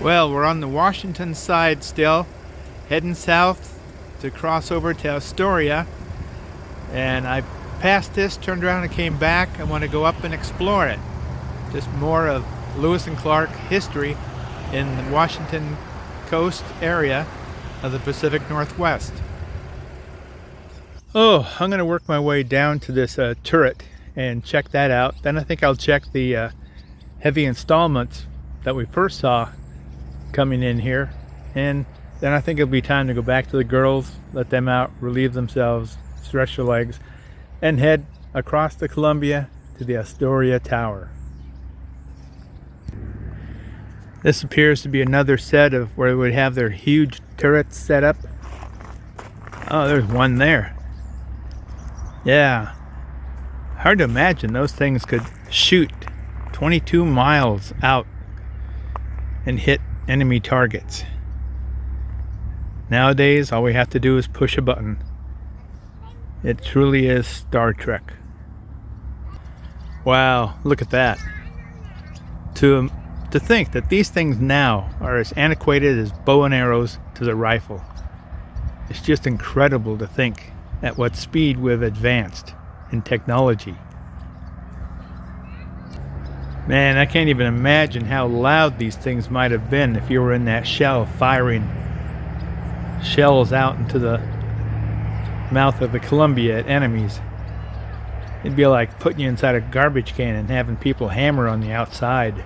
Well, we're on the Washington side still, heading south to cross over to Astoria, and I passed this, turned around and came back. I want to go up and explore it. Just more of Lewis and Clark history in the Washington coast area of the Pacific Northwest. Oh, I'm going to work my way down to this turret and check that out. Then I think I'll check the heavy installments that we first saw coming in here, and then I think it'll be time to go back to the girls, let them out, relieve themselves, stretch their legs, and head across the Columbia to the Astoria Tower. This appears to be another set of where they would have their huge turrets set up. Oh, there's one there. Yeah, hard to imagine those things could shoot 22 miles out and hit enemy targets. Nowadays, all we have to do is push a button. It truly is Star Trek. Wow, look at that. To think that these things now are as antiquated as bow and arrows to the rifle. It's just incredible to think at what speed we've advanced in technology. Man, I can't even imagine how loud these things might have been if you were in that shell firing shells out into the mouth of the Columbia at enemies. It'd be like putting you inside a garbage can and having people hammer on the outside.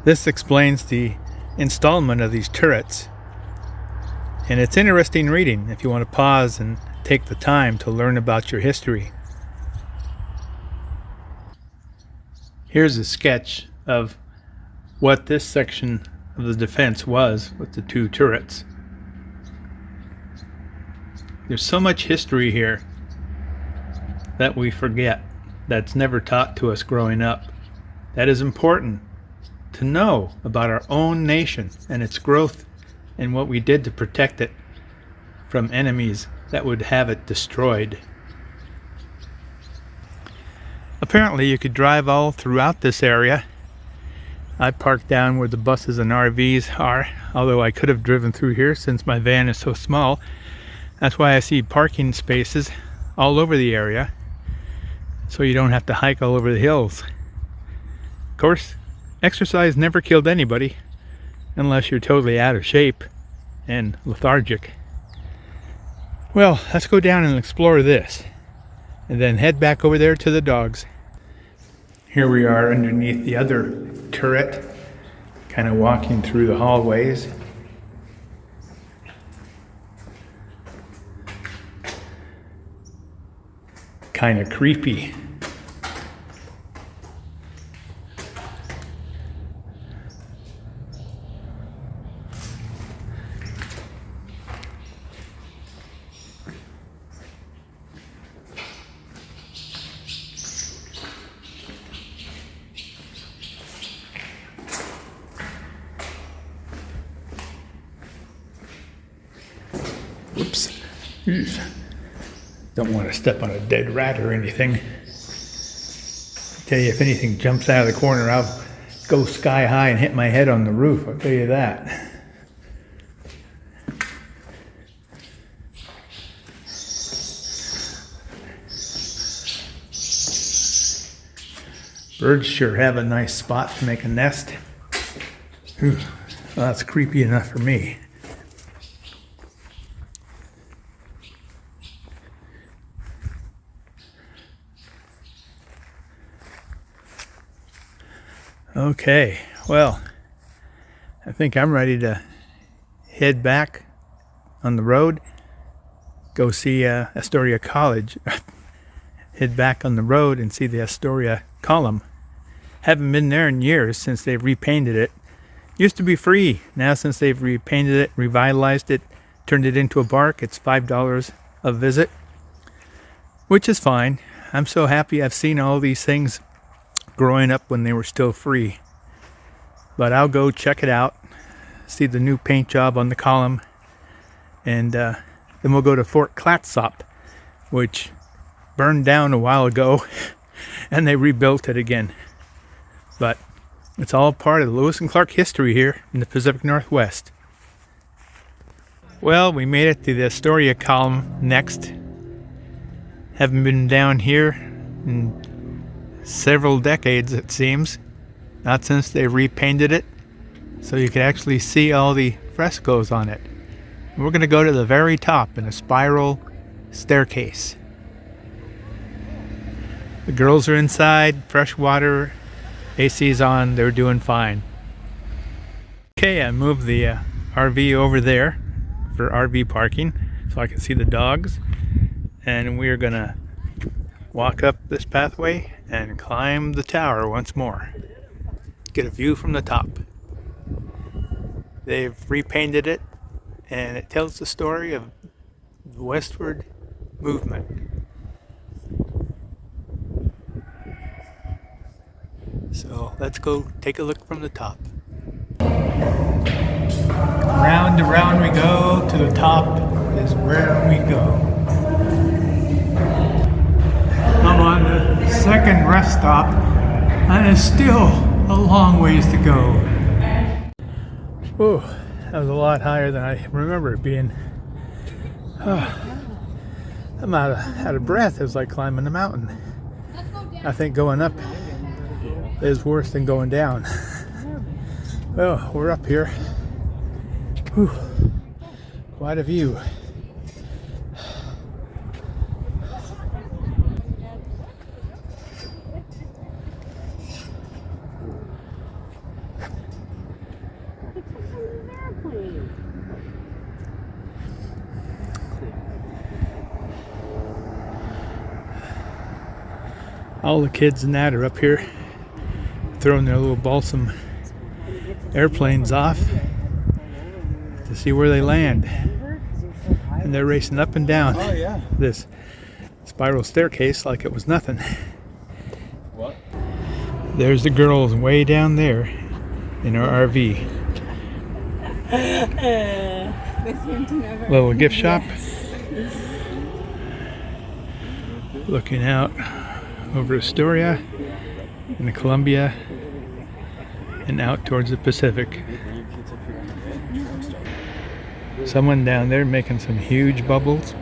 This explains the installment of these turrets. And it's interesting reading if you want to pause and take the time to learn about your history. Here's a sketch of what this section of the defense was with the two turrets. There's so much history here that we forget, that's never taught to us growing up. That is important to know about our own nation and its growth and what we did to protect it from enemies that would have it destroyed. Apparently you could drive all throughout this area. I parked down where the buses and RVs are, although I could have driven through here since my van is so small. That's why I see parking spaces all over the area, so you don't have to hike all over the hills. Of course, exercise never killed anybody, unless you're totally out of shape and lethargic. Well, let's go down and explore this, and then head back over there to the dogs. Here we are underneath the other turret, kind of walking through the hallways. Kind of creepy. Whoops. Don't want to step on a dead rat or anything. I tell you, if anything jumps out of the corner, I'll go sky high and hit my head on the roof. I'll tell you that. Birds sure have a nice spot to make a nest. Well, that's creepy enough for me. Okay, well, I think I'm ready to head back on the road, go see Astoria College, head back on the road and see the Astoria column. Haven't been there in years since they've repainted it. Used to be free. Now since they've repainted it, revitalized it, turned it into a park, it's $5 a visit, which is fine. I'm so happy I've seen all these things growing up when they were still free. But I'll go check it out, see the new paint job on the column, And then we'll go to Fort Clatsop, which burned down a while ago and they rebuilt it again. But it's all part of the Lewis and Clark history here in the Pacific Northwest. Well, we made it to the Astoria column next. Haven't been down here in several decades, it seems. Not since they repainted it, so you can actually see all the frescoes on it. And we're going to go to the very top in a spiral staircase. The girls are inside, fresh water, AC's on, they're doing fine. Okay, I moved the RV over there for RV parking so I can see the dogs. And we're gonna walk up this pathway and climb the tower once more. Get a view from the top. They've repainted it and it tells the story of the westward movement. So let's go take a look from the top. Round and round we go, to the top is where we go. I'm on the second rest stop and it's still a long ways to go. Whoa, that was a lot higher than I remember it being. I'm out of breath. It was like climbing a mountain. I think going up is worse than going down. Well, we're up here. Whew. Quite a view. All the kids and that are up here throwing their little balsam airplanes off to see where they land. And they're racing up and down this spiral staircase like it was nothing. What? There's the girls way down there in our RV. Little gift shop. Looking out over Astoria and the Columbia and out towards the Pacific. Someone down there making some huge bubbles,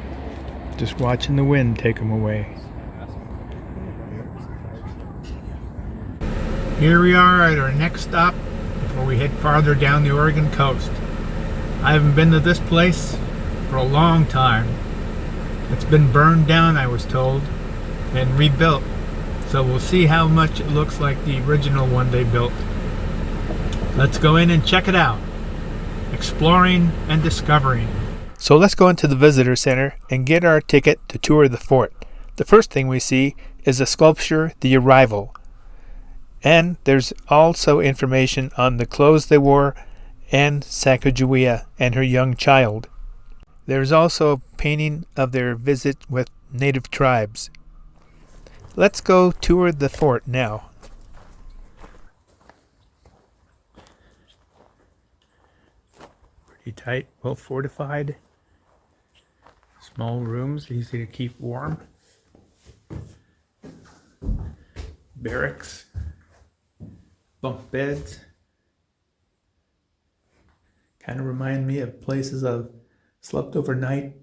just watching the wind take them away. Here we are at our next stop before we head farther down the Oregon coast. I haven't been to this place for a long time. It's been burned down, I was told, and rebuilt. So we'll see how much it looks like the original one they built. Let's go in and check it out. Exploring and discovering. So let's go into the visitor center and get our ticket to tour the fort. The first thing we see is the sculpture, The Arrival. And there's also information on the clothes they wore and Sacagawea and her young child. There's also a painting of their visit with native tribes. Let's go tour the fort now. Pretty tight, well fortified. Small rooms, easy to keep warm. Barracks. Bunk beds. Kind of remind me of places I've slept overnight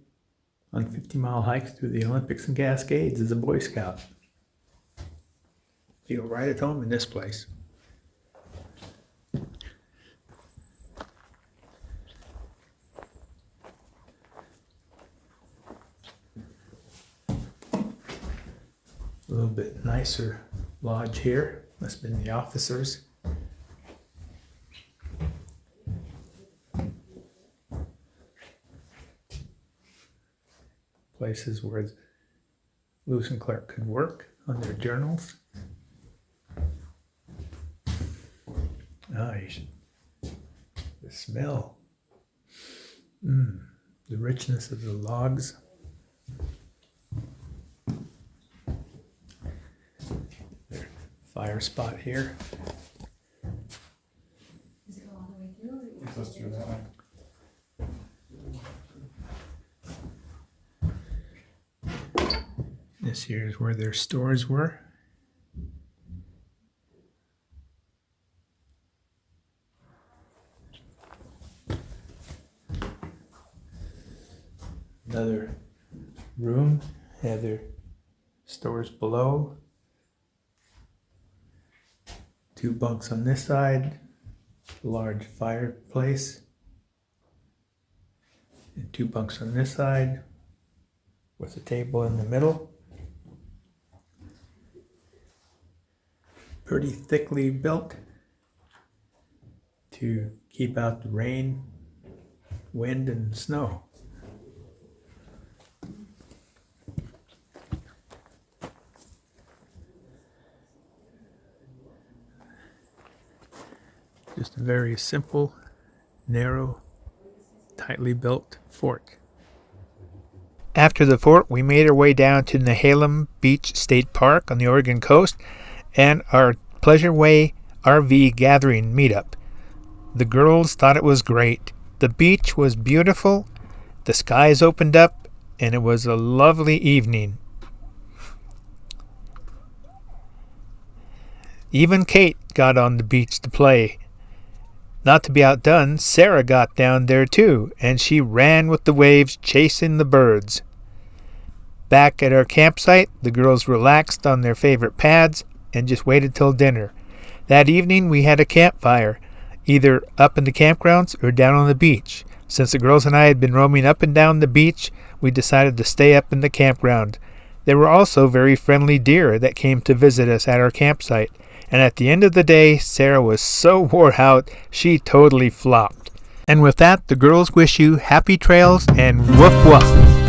on 50-mile hikes through the Olympics and Cascades as a Boy Scout. Feel right at home in this place. A little bit nicer lodge here. Must have been the officers. Places where Lewis and Clark could work on their journals. Nice. The smell. The richness of the logs. Their fire spot here. Does it go all the way through? It goes through that way. This here is where their stores were. Another room, had their stores below. 2 bunks on this side, large fireplace, and 2 bunks on this side with a table in the middle. Pretty thickly built to keep out the rain, wind, and snow. Just a very simple, narrow, tightly built fort. After the fort, we made our way down to Nehalem Beach State Park on the Oregon coast and our Pleasure-Way RV gathering meetup. The girls thought it was great. The beach was beautiful, the skies opened up, and it was a lovely evening. Even Kate got on the beach to play. Not to be outdone, Sara got down there too, and she ran with the waves chasing the birds. Back at our campsite, the girls relaxed on their favorite pads and just waited till dinner. That evening we had a campfire, either up in the campgrounds or down on the beach. Since the girls and I had been roaming up and down the beach, we decided to stay up in the campground. There were also very friendly deer that came to visit us at our campsite. And at the end of the day, Sara was so wore out, she totally flopped. And with that, the girls wish you happy trails and woof woof.